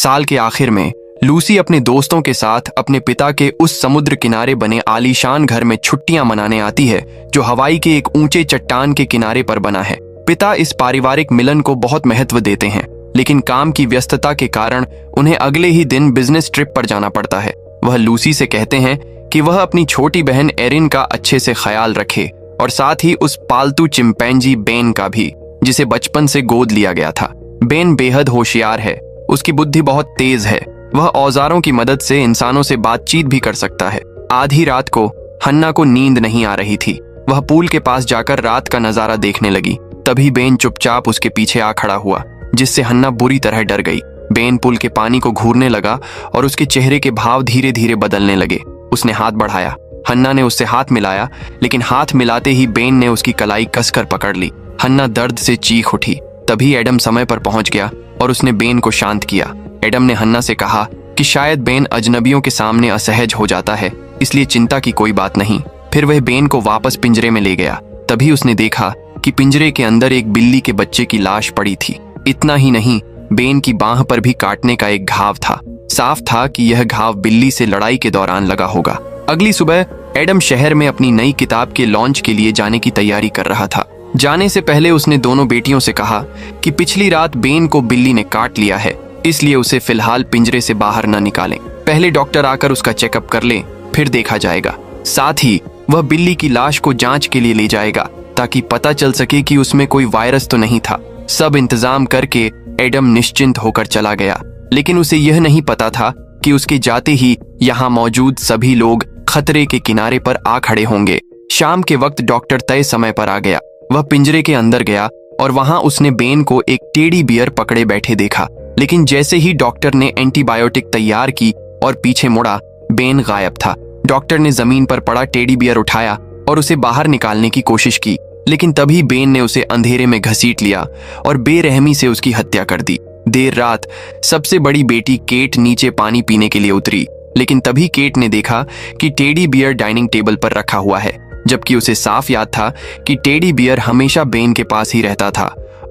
साल के आखिर में लूसी अपने दोस्तों के साथ अपने पिता के उस समुद्र किनारे बने आलीशान घर में छुट्टियां मनाने आती है जो हवाई के एक ऊंचे चट्टान के किनारे पर बना है। पिता इस पारिवारिक मिलन को बहुत महत्व देते हैं, लेकिन काम की व्यस्तता के कारण उन्हें अगले ही दिन बिजनेस ट्रिप पर जाना पड़ता है। वह लूसी से कहते हैं कि वह अपनी छोटी बहन एरिन का अच्छे से ख्याल रखे और साथ ही उस पालतू चिंपैंजी बेन का भी, जिसे बचपन से गोद लिया गया था। बेन बेहद होशियार है, उसकी बुद्धि बहुत तेज है। वह औजारों की मदद से इंसानों से बातचीत भी कर सकता है। आधी रात को हन्ना को नींद नहीं आ रही थी। वह पूल के पास जाकर रात का नजारा देखने लगी। तभी बेन चुपचाप उसके पीछे आ खड़ा हुआ, जिससे हन्ना बुरी तरह डर गई। बेन पुल के पानी को घूरने लगा और उसके चेहरे के भाव धीरे धीरे बदलने लगे। उसने हाथ बढ़ाया। हन्ना ने उससे हाथ मिलाया, लेकिन हाथ मिलाते ही बेन ने उसकी कलाई कसकर पकड़ ली। हन्ना दर्द से चीख उठी। तभी एडम समय पर पहुंच गया और उसने बेन को शांत किया। एडम ने हन्ना से कहा कि शायद बेन अजनबियों के सामने असहज हो जाता है, इसलिए चिंता की कोई बात नहीं। फिर वह बेन को वापस पिंजरे में ले गया। तभी उसने देखा कि पिंजरे के अंदर एक बिल्ली के बच्चे की लाश पड़ी थी। इतना ही नहीं, बेन की बांह पर भी काटने का एक घाव था। साफ था कि यह घाव बिल्ली से लड़ाई के दौरान लगा होगा। अगली सुबह एडम शहर में अपनी नई किताब के लॉन्च के लिए जाने की तैयारी कर रहा था। जाने से पहले उसने दोनों बेटियों से कहा कि पिछली रात बेन को बिल्ली ने काट लिया है, इसलिए उसे फिलहाल पिंजरे से बाहर न निकालें। पहले डॉक्टर आकर उसका चेकअप कर ले, फिर देखा जाएगा। साथ ही वह बिल्ली की लाश को जांच के लिए ले जाएगा ताकि पता चल सके कि उसमें कोई वायरस तो नहीं था। सब इंतजाम करके एडम निश्चिंत होकर चला गया, लेकिन उसे यह नहीं पता था कि उसके जाते ही यहाँ मौजूद सभी लोग खतरे के किनारे पर आ खड़े होंगे। शाम के वक्त डॉक्टर तय समय पर आ गया। वह पिंजरे के अंदर गया और वहां उसने बेन को एक टेडी बियर पकड़े बैठे देखा, लेकिन जैसे ही डॉक्टर ने एंटीबायोटिक तैयार की और पीछे मुड़ा, बेन गायब था। डॉक्टर ने जमीन पर पड़ा टेडी बियर उठाया और उसे बाहर निकालने की कोशिश की, लेकिन तभी बेन ने उसे अंधेरे में घसीट लिया और बेरहमी से उसकी हत्या कर दी। देर रात सबसे बड़ी बेटी केट नीचे पानी पीने के लिए उतरी, लेकिन तभी केट ने देखा कि टेडी बियर डाइनिंग टेबल पर रखा हुआ है, जबकि उसे साफ याद था कि टेडी बियर हमेशा बेन के पास ही रहता था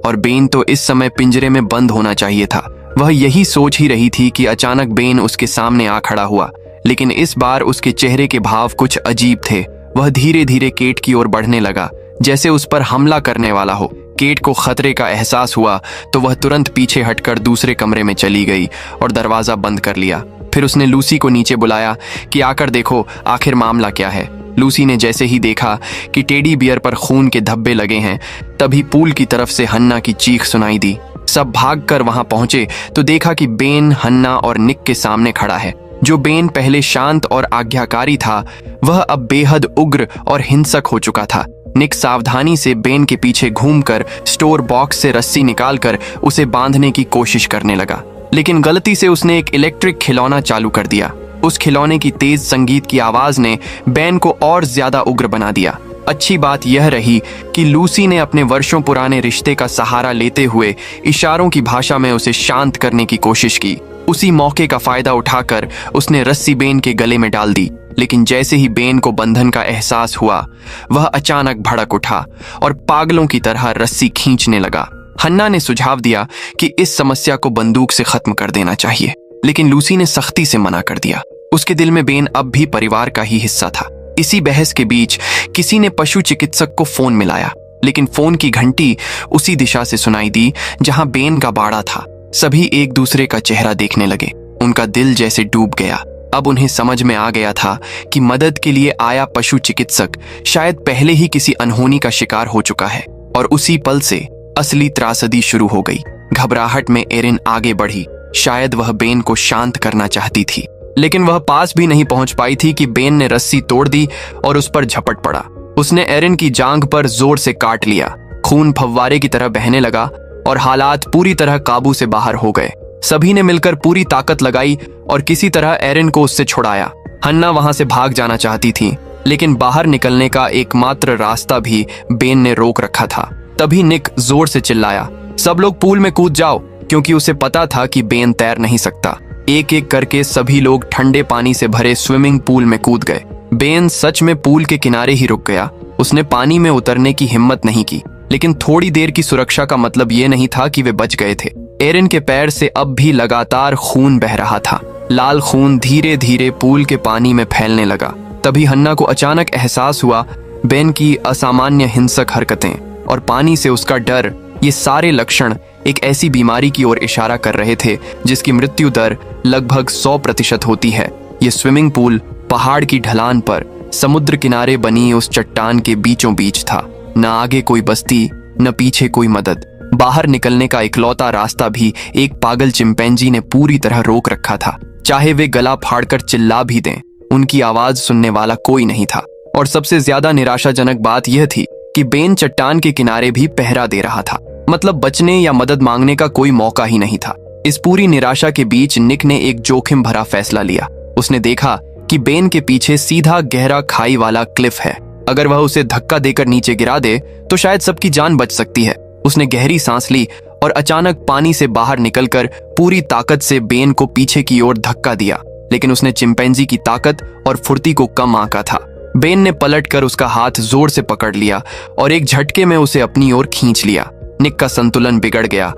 और बेन तो इस समय पिंजरे में बंद होना चाहिए था। वह यही सोच ही रही थी कि अचानक बेन उसके सामने आ खड़ा हुआ, लेकिन इस बार उसके चेहरे के भाव कुछ अजीब थे। वह धीरे धीरे केट की ओर बढ़ने लगा, जैसे उस पर हमला करने वाला हो। केट को खतरे का एहसास हुआ तो वह तुरंत पीछे हटकर दूसरे कमरे में चली गई और दरवाजा बंद कर लिया। फिर उसने लूसी को नीचे बुलाया कि आकर देखो आखिर मामला क्या है। लूसी ने जैसे ही देखा कि टेडी बियर पर खून के धब्बे लगे हैं, तभी पूल की तरफ से हन्ना की चीख सुनाई दी। सब भागकर वहां पहुंचे तो देखा कि बेन, हन्ना और निक के सामने खड़ा है। जो बेन पहले शांत और आज्ञाकारी था, वह अब बेहद उग्र और हिंसक हो चुका था। निक सावधानी से बेन के पीछे घूमकर स्टोर बॉक्स से रस्सी निकालकर उसे बांधने की कोशिश करने लगा, लेकिन गलती से उसने एक इलेक्ट्रिक खिलौना चालू कर दिया। उस खिलौने की तेज संगीत की आवाज ने बेन को और ज्यादा उग्र बना दिया। अच्छी बात यह रही कि लूसी ने अपने वर्षों पुराने रिश्ते का सहारा लेते हुए इशारों की भाषा में उसे शांत करने की कोशिश की। उसी मौके का फायदा उठाकर उसने रस्सी बेन के गले में डाल दी, लेकिन जैसे ही बेन को बंधन का एहसास हुआ, वह अचानक भड़क उठा और पागलों की तरह रस्सी खींचने लगा। हन्ना ने सुझाव दिया कि इस समस्या को बंदूक से खत्म कर देना चाहिए, लेकिन लूसी ने सख्ती से मना कर दिया। उसके दिल में बेन अब भी परिवार का ही हिस्सा था। इसी बहस के बीच किसी ने पशु चिकित्सक को फोन मिलाया, लेकिन फोन की घंटी उसी दिशा से सुनाई दी जहां बेन का बाड़ा था। सभी एक दूसरे का चेहरा देखने लगे। उनका दिल जैसे डूब गया। अब उन्हें समझ में आ गया था कि मदद के लिए आया पशु चिकित्सक शायद पहले ही किसी अनहोनी का शिकार हो चुका है, और उसी पल से असली त्रासदी शुरू हो गई। घबराहट में एरिन आगे बढ़ी। शायद वह बेन को शांत करना चाहती थी, लेकिन वह पास भी नहीं पहुंच पाई थी कि बेन ने रस्सी तोड़ दी और उस पर झपट पड़ा। उसने एरिन की जांघ पर जोर से काट लिया। खून फव्वारे की तरह बहने लगा और हालात पूरी तरह काबू से बाहर हो गए। सभी ने मिलकर पूरी ताकत लगाई और किसी तरह एरिन को उससे छुड़ाया। हन्ना वहां से भाग जाना चाहती थी, लेकिन बाहर निकलने का एकमात्र रास्ता भी बेन ने रोक रखा था। तभी निक जोर से चिल्लाया, सब लोग पूल में कूद जाओ, क्योंकि उसे पता था कि बेन तैर नहीं सकता। एक एक करके सभी लोग ठंडे पानी से भरे स्विमिंग पूल में कूद गए। बेन सच में पूल के किनारे ही रुक गया। उसने पानी में उतरने की हिम्मत नहीं की, लेकिन थोड़ी देर की सुरक्षा का मतलब ये नहीं था कि वे बच गए थे। एरिन के पैर से अब भी लगातार खून बह रहा था। लाल खून धीरे धीरे पूल के पानी में फैलने लगा। तभी हन्ना को अचानक एहसास हुआ बेन की असामान्य हिंसक हरकतें और पानी से उसका डर, ये सारे लक्षण एक ऐसी बीमारी की ओर इशारा कर रहे थे जिसकी मृत्यु दर लगभग 100% होती है। ये स्विमिंग पूल पहाड़ की ढलान पर समुद्र किनारे बनी उस चट्टान के बीचों बीच था। न आगे कोई बस्ती, न पीछे कोई मदद। बाहर निकलने का इकलौता रास्ता भी एक पागल चिंपैंजी ने पूरी तरह रोक रखा था। चाहे वे गला फाड़कर चिल्ला भी दें, उनकी आवाज सुनने वाला कोई नहीं था। और सबसे ज्यादा निराशाजनक बात यह थी कि बेन चट्टान के किनारे भी पहरा दे रहा था। मतलब बचने या मदद मांगने का कोई मौका ही नहीं था। इस पूरी निराशा के बीच निक ने एक जोखिम भरा फैसला लिया। उसने देखा कि बेन के पीछे सीधा गहरा खाई वाला क्लिफ है। अगर वह उसे धक्का देकर नीचे गिरा दे तो शायद सबकी जान बच सकती है। उसने गहरी सांस ली और अचानक पानी से बाहर निकलकर पूरी ताकत से बेन को पीछे की ओर धक्का दिया। लेकिन उसने चिंपैंजी की ताकत और फुर्ती को कम आंका था। बेन ने पलटकर उसका हाथ जोर से पकड़ लिया और एक झटके में उसे अपनी ओर खींच लिया। निक का संतुलन बिगड़ गया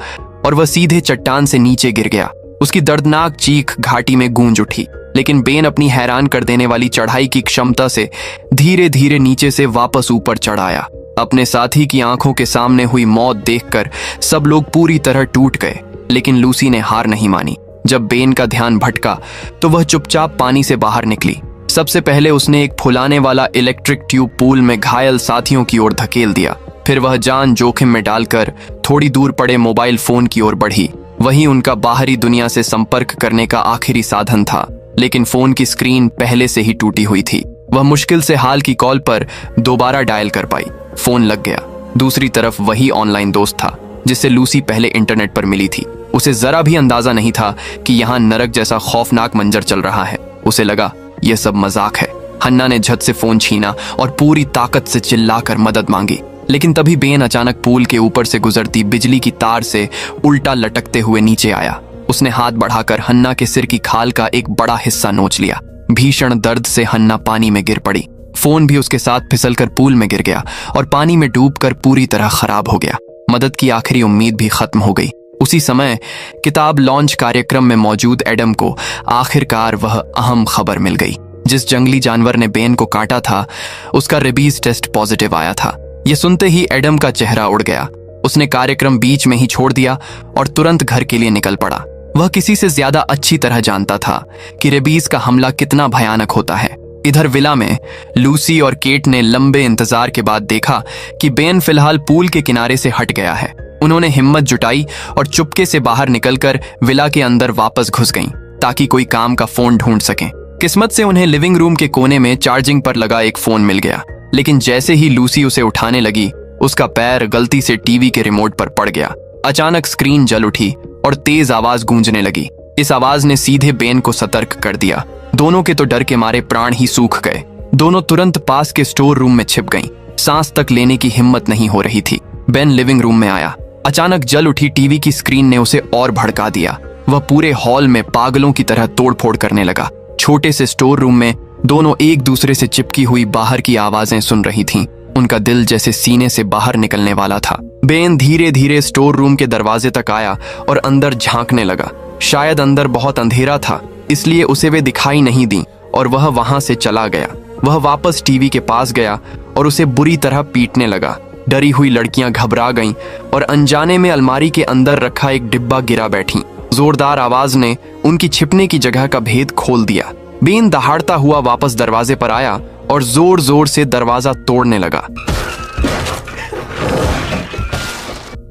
और वह सीधे चट्टान से नीचे गिर गया। उसकी दर्दनाक चीख घाटी में गूंज उठी। लेकिन बेन अपनी हैरान कर देने वाली चढ़ाई की क्षमता से धीरे धीरे नीचे से वापस ऊपर चढ़ आया। अपने साथी की आंखों के सामने हुई मौत देखकर सब लोग पूरी तरह टूट गए। लेकिन लूसी ने हार नहीं मानी। जब बेन का ध्यान भटका तो वह चुपचाप पानी से बाहर निकली। सबसे पहले उसने एक फुलाने वाला इलेक्ट्रिक ट्यूब पूल में घायल साथियों की ओर धकेल दिया। फिर वह जान जोखिम में डालकर थोड़ी दूर पड़े मोबाइल फोन की ओर बढ़ी। वही उनका बाहरी दुनिया से संपर्क करने का आखिरी साधन था। लेकिन फोन की स्क्रीन पहले से ही टूटी हुई थी। वह मुश्किल से हाल की कॉल पर दोबारा डायल कर पाई। फोन लग गया। दूसरी तरफ वही ऑनलाइन दोस्त था जिससे लूसी पहले इंटरनेट पर मिली थी। उसे जरा भी अंदाजा नहीं था कि यहाँ नरक जैसा खौफनाक मंजर चल रहा है। उसे लगा यह सब मजाक है। हन्ना ने झट से फोन छीना और पूरी ताकत से चिल्लाकर मदद मांगी। लेकिन तभी बेन अचानक पूल के ऊपर से गुजरती बिजली की तार से उल्टा लटकते हुए नीचे आया। उसने हाथ बढ़ाकर हन्ना के सिर की खाल का एक बड़ा हिस्सा नोच लिया। भीषण दर्द से हन्ना पानी में गिर पड़ी। फोन भी उसके साथ फिसलकर पूल में गिर गया और पानी में डूबकर पूरी तरह खराब हो गया। मदद की आखिरी उम्मीद भी खत्म हो गई। उसी समय किताब लॉन्च कार्यक्रम में मौजूद एडम को आखिरकार वह अहम खबर मिल गई। जिस जंगली जानवर ने बेन को काटा था उसका रेबीज टेस्ट पॉजिटिव आया था। यह सुनते ही एडम का चेहरा उड़ गया। उसने कार्यक्रम बीच में ही छोड़ दिया और तुरंत घर के लिए निकल पड़ा। वह किसी से ज्यादा अच्छी तरह जानता था कि रेबीज का हमला कितना भयानक होता है। इधर विला में लूसी और केट ने लंबे इंतजार के बाद देखा कि बेन फिलहाल पूल के किनारे से हट गया है। उन्होंने हिम्मत जुटाई और चुपके से बाहर निकलकर विला के अंदर वापस घुस गईं ताकि कोई काम का फोन ढूंढ सकें। किस्मत से उन्हें लिविंग रूम के कोने में चार्जिंग पर लगा एक फोन मिल गया। लेकिन जैसे ही लूसी उसे उठाने लगी उसका पैर गलती से टीवी के रिमोट पर पड़ गया। अचानक स्क्रीन जल उठी और तेज आवाज गूंजने लगी। इस आवाज ने सीधे बेन को सतर्क कर दिया। दोनों के तो डर के मारे प्राण ही सूख गए। दोनों तुरंत पास के स्टोर रूम में छिप गईं। सांस तक लेने की हिम्मत नहीं हो रही थी। बेन लिविंग रूम में आया। अचानक जल उठी टीवी की स्क्रीन ने उसे और भड़का दिया। वह पूरे हॉल में पागलों की तरह तोड़फोड़ करने लगा। छोटे से स्टोर रूम में दोनों एक दूसरे से चिपकी हुई बाहर की आवाजें सुन रही थीं। उनका दिल जैसे सीने से बाहर निकलने वाला था। बेन धीरे धीरे स्टोर रूम के दरवाजे तक आया और अंदर झांकने लगा। शायद अंदर बहुत अंधेरा था इसलिए उसे वे दिखाई नहीं दी और वह वहां से चला गया। वह वापस टीवी के पास गया और उसे बुरी तरह पीटने लगा। डरी हुई लड़कियां घबरा गईं और अनजाने में अलमारी के अंदर रखा एक डिब्बा गिरा बैठीं। जोरदार आवाज ने उनकी छिपने की जगह का भेद खोल दिया। बेन दहाड़ता हुआ वापस दरवाजे पर आया और जोर जोर से दरवाजा तोड़ने लगा।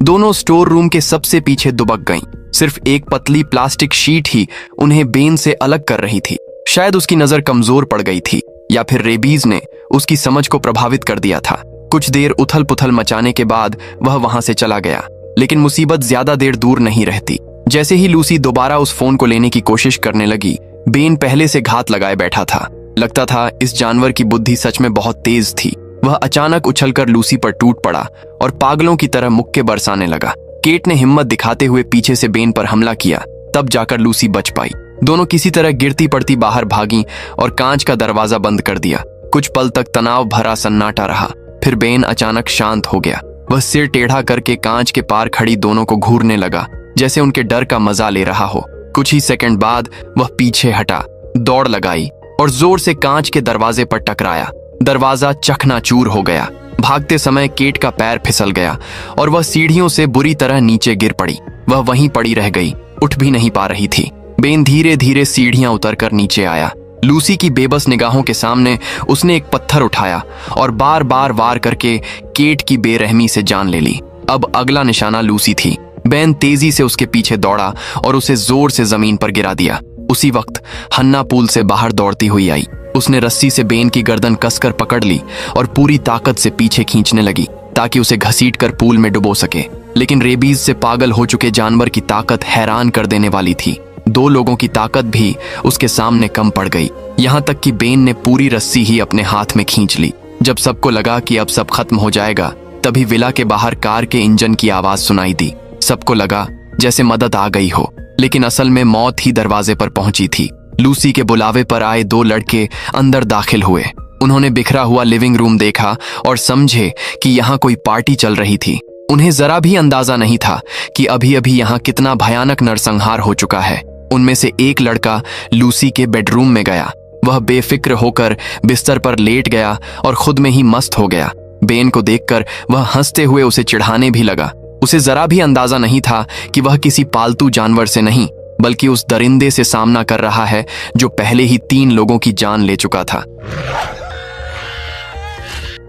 दोनों स्टोर रूम के सबसे पीछे दुबक गईं। सिर्फ एक पतली प्लास्टिक शीट ही उन्हें बेन से अलग कर रही थी। शायद उसकी नजर कमजोर पड़ गई थी या फिर रेबीज ने उसकी समझ को प्रभावित कर दिया था। कुछ देर उथल पुथल मचाने के बाद वह वहां से चला गया। लेकिन मुसीबत ज्यादा देर दूर नहीं रहती। जैसे ही लूसी दोबारा उस फोन को लेने की कोशिश करने लगी बेन पहले से घात लगाए बैठा था। लगता था इस जानवर की बुद्धि सच में बहुत तेज थी। वह अचानक उछलकर लूसी पर टूट पड़ा और पागलों की तरह मुक्के बरसाने लगा। केट ने हिम्मत दिखाते हुए पीछे से बेन पर हमला किया। तब जाकर लूसी बच पाई। दोनों किसी तरह गिरती पड़ती बाहर भागी और कांच का दरवाजा बंद कर दिया। कुछ पल तक तनाव भरा सन्नाटा रहा। फिर बेन अचानक शांत हो गया। वह सिर टेढ़ा करके कांच के पार खड़ी दोनों को घूरने लगा। जैसे उनके डर का मजा ले रहा हो। कुछ ही सेकंड बाद वह पीछे हटा, दौड़ लगाई और जोर से कांच के दरवाजे पर टकराया। दरवाजा चकनाचूर हो गया। भागते समय केट का पैर फिसल गया और वह सीढ़ियों से बुरी तरह नीचे गिर पड़ी। वह वहीं पड़ी रह गई, उठ भी नहीं पा रही थी। बेन धीरे धीरे सीढ़ियां उतरकर नीचे आया। लूसी की बेबस निगाहों के सामने उसने एक पत्थर उठाया और बार बार वार करके केट की बेरहमी से जान ले ली। अब अगला निशाना लूसी थी। बेन तेजी से उसके पीछे दौड़ा और उसे जोर से जमीन पर गिरा दिया। उसी वक्त हन्ना पूल से बाहर दौड़ती हुई आई। उसने रस्सी से बेन की गर्दन कसकर पकड़ ली और पूरी ताकत से पीछे खींचने लगी ताकि उसे घसीटकर पूल में डुबो सके। लेकिन रेबीज से पागल हो चुके जानवर की ताकत हैरान कर देने वाली थी। 2 लोगों की ताकत भी उसके सामने कम पड़ गई। यहाँ तक कि बेन ने पूरी रस्सी ही अपने हाथ में खींच ली। जब सबको लगा कि अब सब खत्म हो जाएगा, तभी विला के बाहर कार के इंजन की आवाज सुनाई दी। सबको लगा जैसे मदद आ गई हो, लेकिन असल में मौत ही दरवाजे पर पहुंची थी। लूसी के बुलावे पर आए 2 लड़के अंदर दाखिल हुए। उन्होंने बिखरा हुआ लिविंग रूम देखा और समझे कि यहाँ कोई पार्टी चल रही थी। उन्हें जरा भी अंदाजा नहीं था कि अभी अभी यहाँ कितना भयानक नरसंहार हो चुका है। उनमें से एक लड़का लूसी के बेडरूम में गया। वह बेफिक्र होकर बिस्तर पर लेट गया और खुद में ही मस्त हो गया। बेन को देखकर वह हंसते हुए उसे चिढ़ाने भी लगा। उसे जरा भी अंदाजा नहीं था कि वह किसी पालतू जानवर से नहीं, बल्कि उस दरिंदे से सामना कर रहा है जो पहले ही 3 लोगों की जान ले चुका था।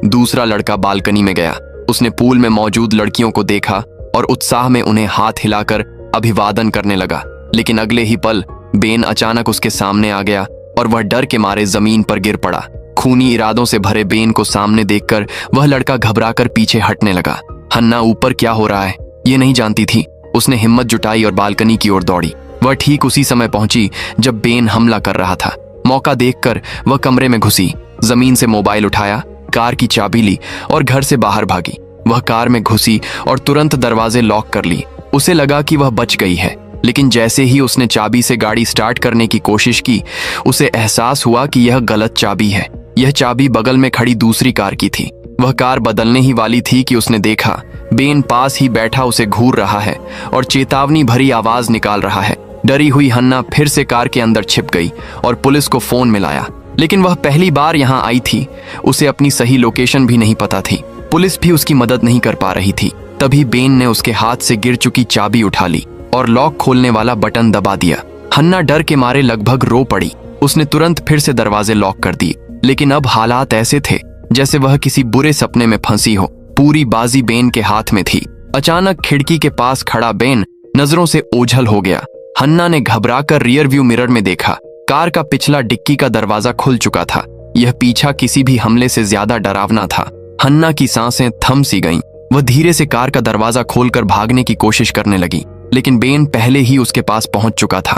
दूसरा लड़का बालकनी में गया। उसने पूल में मौजूद लड़कियों को देखा और उत्साह में उन्हें हाथ हिलाकर अभिवादन करने लगा। लेकिन अगले ही पल बेन अचानक उसके सामने आ गया और वह डर के मारे जमीन पर गिर पड़ा। खूनी इरादों से भरे बेन को सामने देखकर वह लड़का घबराकर पीछे हटने लगा। हन्ना ऊपर क्या हो रहा है ये नहीं जानती थी। उसने हिम्मत जुटाई और बालकनी की ओर दौड़ी। वह ठीक उसी समय पहुंची जब बेन हमला कर रहा था। मौका देखकर वह कमरे में घुसी, जमीन से मोबाइल उठाया, कार की चाबी ली और घर से बाहर भागी। वह कार में घुसी और तुरंत दरवाजे लॉक कर ली। उसे लगा कि वह बच गई है, लेकिन जैसे ही उसने चाबी से गाड़ी स्टार्ट करने की कोशिश की, उसे एहसास हुआ कि यह गलत चाबी है। यह चाबी बगल में खड़ी दूसरी कार की थी। वह कार बदलने ही वाली थी कि उसने देखा बेन पास ही बैठा उसे घूर रहा है और चेतावनी भरी आवाज निकाल रहा है। डरी हुई हन्ना फिर से कार के अंदर छिप गई और पुलिस को फोन मिलाया। लेकिन वह पहली बार यहाँ आई थी, उसे अपनी सही लोकेशन भी नहीं पता थी। पुलिस भी उसकी मदद नहीं कर पा रही थी। तभी बेन ने उसके हाथ से गिर चुकी चाबी उठा ली और लॉक खोलने वाला बटन दबा दिया। हन्ना डर के मारे लगभग रो पड़ी। उसने तुरंत फिर से दरवाजे लॉक कर दिए, लेकिन अब हालात ऐसे थे जैसे वह किसी बुरे सपने में फंसी हो। पूरी बाजी बेन के हाथ में थी। अचानक खिड़की के पास खड़ा बेन नजरों से ओझल हो गया। हन्ना ने घबराकर रियर व्यू मिरर में देखा। कार का पिछला डिक्की का दरवाजा खुल चुका था। यह पीछा किसी भी हमले से ज्यादा डरावना था। हन्ना की सांसें थम सी गईं। वह धीरे से कार का दरवाजा खोलकर भागने की कोशिश करने लगी, लेकिन बेन पहले ही उसके पास पहुंच चुका था।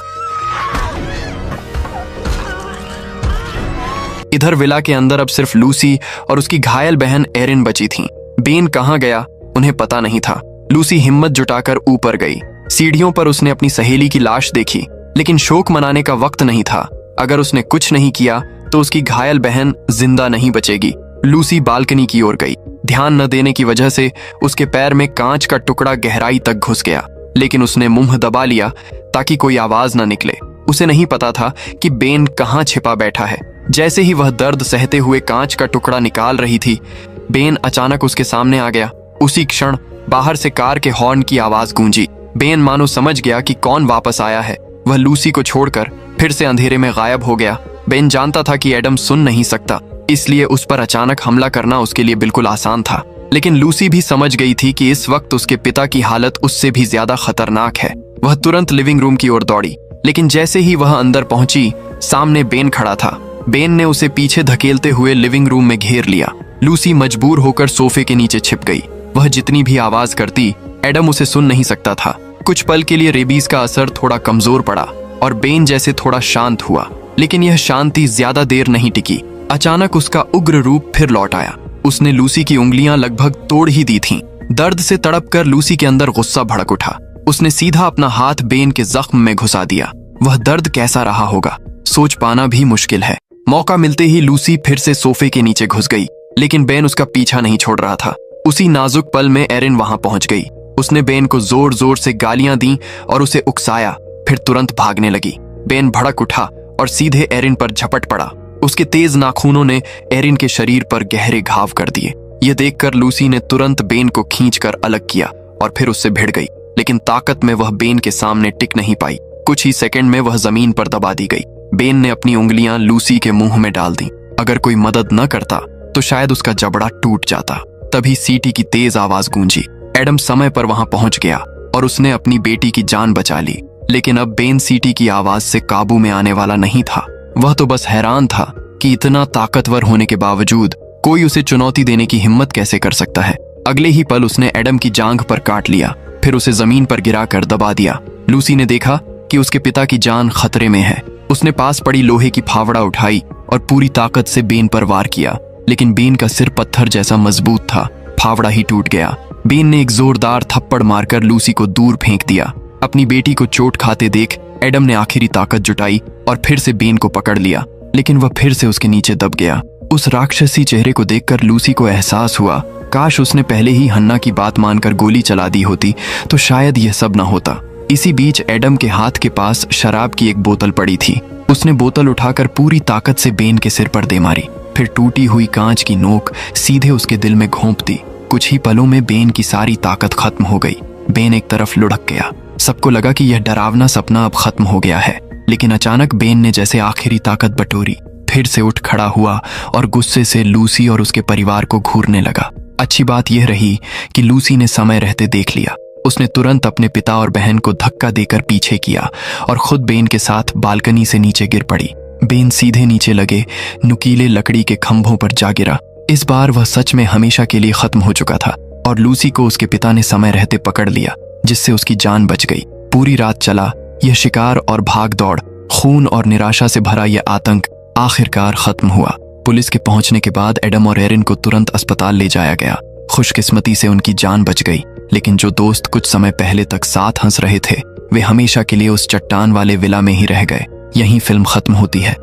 इधर विला के अंदर अब सिर्फ लूसी और उसकी घायल बहन एरिन बची थीं। बेन कहाँ गया उन्हें पता नहीं था। लूसी हिम्मत जुटाकर ऊपर गई। सीढ़ियों पर उसने अपनी सहेली की लाश देखी, लेकिन शोक मनाने का वक्त नहीं था। अगर उसने कुछ नहीं किया तो उसकी घायल बहन जिंदा नहीं बचेगी। लूसी बालकनी की ओर गई। ध्यान न देने की वजह से उसके पैर में कांच का टुकड़ा गहराई तक घुस गया, लेकिन उसने मुंह दबा लिया ताकि कोई आवाज न निकले। उसे नहीं पता था कि बेन कहाँ छिपा बैठा है। जैसे ही वह दर्द सहते हुए कांच का टुकड़ा निकाल रही थी, बेन अचानक उसके सामने आ गया। उसी क्षण बाहर से कार के हॉर्न की आवाज गूंजी। बेन मानो समझ गया कि कौन वापस आया है। वह लूसी को छोड़कर फिर से अंधेरे में गायब हो गया। बेन जानता था कि एडम सुन नहीं सकता, इसलिए उस पर अचानक हमला करना उसके लिए बिल्कुल आसान था। लेकिन लूसी भी समझ गई थी कि इस वक्त उसके पिता की हालत उससे भी ज्यादा खतरनाक है। वह तुरंत लिविंग रूम की ओर दौड़ी, लेकिन जैसे ही वह अंदर पहुंची, सामने बेन खड़ा था। बेन ने उसे पीछे धकेलते हुए लिविंग रूम में घेर लिया। लूसी मजबूर होकर सोफे के नीचे छिप गई। वह जितनी भी आवाज करती, एडम उसे सुन नहीं सकता था। कुछ पल के लिए रेबीज का असर थोड़ा कमजोर पड़ा और बेन जैसे थोड़ा शांत हुआ, लेकिन यह शांति ज्यादा देर नहीं टिकी। अचानक उसका उग्र रूप फिर लौट आया। उसने लूसी की उंगलियां लगभग तोड़ ही दी थीं। दर्द से तड़पकर लूसी के अंदर गुस्सा भड़क उठा। उसने सीधा अपना हाथ बेन के जख्म में घुसा दिया। वह दर्द कैसा रहा होगा, सोच पाना भी मुश्किल है। मौका मिलते ही लूसी फिर से सोफे के नीचे घुस गई, लेकिन बेन उसका पीछा नहीं छोड़ रहा था। उसी नाजुक पल में एरिन वहां पहुंच गई। उसने बेन को जोर जोर से गालियां दी और उसे उकसाया, फिर तुरंत भागने लगी। बेन भड़क उठा और सीधे एरिन पर झपट पड़ा। उसके तेज नाखूनों ने एरिन के शरीर पर गहरे घाव कर दिए। यह देखकर लूसी ने तुरंत बेन को खींचकर अलग किया और फिर उससे भिड़ गई, लेकिन ताकत में वह बेन के सामने टिक नहीं पाई। कुछ ही सेकंड में वह जमीन पर दबा दी गई। बेन ने अपनी उंगलियां लूसी के मुंह में डाल दी। अगर कोई मदद न करता तो शायद उसका जबड़ा टूट जाता। तभी सीटी की तेज आवाज गूंजी। एडम समय पर वहां पहुंच गया और उसने अपनी बेटी की जान बचा ली। लेकिन अब बेन सीटी की आवाज से काबू में आने वाला नहीं था। वह तो बस हैरान था कि इतना ताकतवर होने के बावजूद कोई उसे चुनौती देने की हिम्मत कैसे कर सकता है। अगले ही पल उसने एडम की जांघ पर काट लिया, फिर उसे जमीन पर गिराकर दबा दिया। लूसी ने देखा कि उसके पिता की जान खतरे में है। उसने पास पड़ी लोहे की फावड़ा उठाई और पूरी ताकत से बेन पर वार किया, लेकिन बेन का सिर पत्थर जैसा मजबूत था। फावड़ा ही टूट गया। बेन ने एक जोरदार थप्पड़ मारकर लूसी को दूर फेंक दिया। अपनी बेटी को चोट खाते देख एडम ने आखिरी ताकत जुटाई और फिर से बेन को पकड़ लिया, लेकिन वह फिर से उसके नीचे दब गया। उस राक्षसी चेहरे को देखकर लूसी को एहसास हुआ, काश उसने पहले ही हन्ना की बात मानकर गोली चला दी होती तो शायद यह सब न होता। इसी बीच एडम के हाथ के पास शराब की एक बोतल पड़ी थी। उसने बोतल उठाकर पूरी ताकत से बेन के सिर पर दे मारी, फिर टूटी हुई कांच की नोक सीधे उसके दिल में घोंप दी। कुछ ही पलों में बेन की सारी ताकत खत्म हो गई। बेन एक तरफ लुढ़क गया। सबको लगा कि यह डरावना सपना अब खत्म हो गया है, लेकिन अचानक बेन ने जैसे आखिरी ताकत बटोरी, फिर से उठ खड़ा हुआ और गुस्से से लूसी और उसके परिवार को घूरने लगा। अच्छी बात यह रही कि लूसी ने समय रहते देख लिया। उसने तुरंत अपने पिता और बहन को धक्का देकर पीछे किया और खुद बेन के साथ बालकनी से नीचे गिर पड़ी। बेन सीधे नीचे लगे नुकीले लकड़ी के खंभों पर जा गिरा। इस बार वह सच में हमेशा के लिए खत्म हो चुका था और लूसी को उसके पिता ने समय रहते पकड़ लिया, जिससे उसकी जान बच गई। पूरी रात चला यह शिकार और भाग दौड़, खून और निराशा से भरा यह आतंक आखिरकार खत्म हुआ। पुलिस के पहुंचने के बाद एडम और एरिन को तुरंत अस्पताल ले जाया गया। खुशकिस्मती से उनकी जान बच गई, लेकिन जो दोस्त कुछ समय पहले तक साथ हंस रहे थे वे हमेशा के लिए उस चट्टान वाले विला में ही रह गए। यहीं फिल्म खत्म होती है।